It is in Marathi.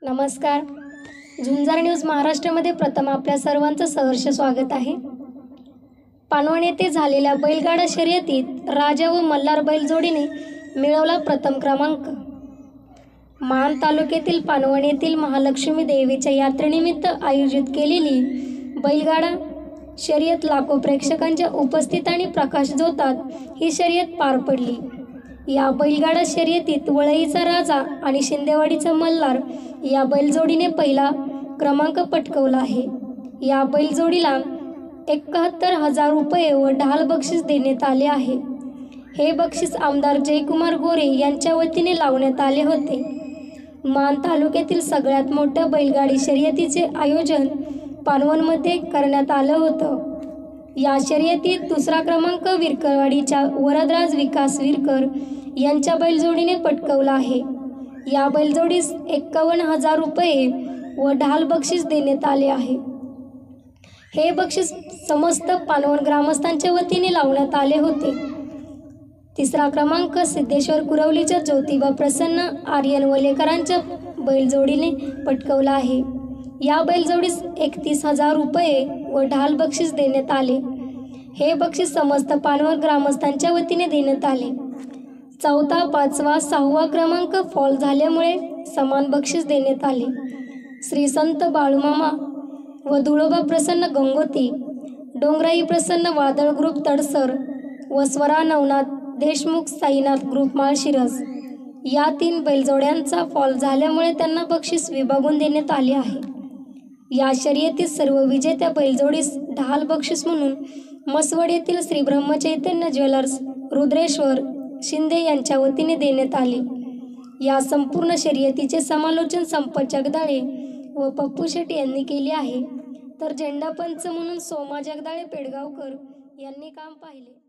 नमस्कार. झुंजार न्यूज महाराष्ट्रामध्ये प्रथम आपल्या सर्वांचं सहर्ष स्वागत आहे. पानवण येथे झालेल्या बैलगाडा शर्यतीत राजा व मल्हार बैलजोडीने मिळवला प्रथम क्रमांक. मान तालुक्यातील पानवण येथील महालक्ष्मी देवीच्या यात्रेनिमित्त आयोजित केलेली बैलगाडा शर्यत लाखो प्रेक्षकांच्या उपस्थितीत प्रकाशझोतात ही शर्यत पार पडली. या बैलगाडा शर्यतीत वळईचा राजा आणि शिंदेवाडीचा मल्हार या बैलजोडीने पहिला क्रमांक पटकावला आहे. या बैलजोडीला 71,000 रुपये व ढाल बक्षीस देण्यात आले आहे. हे बक्षीस आमदार जयकुमार गोरे यांच्या वतीने लावण्यात आले होते. मान तालुक्यातील सगळ्यात मोठ्या बैलगाडी शर्यतीचे आयोजन पानवणमध्ये करण्यात आलं होतं. या शर्यतीत दुसरा क्रमांक विरकरवाडीच्या वरदराज विकास विरकर यांच्या बैलजोडीने पटकावला आहे. या बैलजोडीस 51,000 रुपये व ढाल बक्षीस देण्यात आले आहे. हे बक्षीस समस्त पानवण ग्रामस्थांच्या वतीने लावण्यात आले होते. तिसरा क्रमांक सिद्धेश्वर कुरवलीच्या ज्योतिबा प्रसन्न आर्यन वलेकरांच्या बैलजोडीने पटकावला आहे. या बैलजोडीस 31,000 रुपये व ढाल बक्षीस देण्यात आले. हे बक्षीस समस्त पानवण ग्रामस्थांच्या वतीने देण्यात आले. चौथा, पाचवा, 6वा क्रमांक फॉल झाल्यामुळे समान बक्षीस देण्यात आले. श्री संत बाळूमामा व धुळोबा प्रसन्न गंगोती, डोंगराई प्रसन्न वादळ ग्रुप तडसर व स्वरा नवनाथ देशमुख साईनाथ ग्रुप माळशिरस या 3 बैलजोड्यांचा फॉल झाल्यामुळे त्यांना बक्षीस विभागून देण्यात आले आहे. या शर्यतीत सर्व विजेत्या बैलजोडीस ढाल बक्षीस म्हणून मसवड येथील श्री ब्रह्मचैतन्य ज्वेलर्स रुद्रेश्वर शिंदे यांच्या वतीने देण्यात आले. या संपूर्ण शर्यतीचे समालोचन संपत जगदाळे व पप्पू शेट यांनी केले आहे, तर झेंडापंच म्हणून सोमा जगदाळे पेडगावकर यांनी काम पाहिले.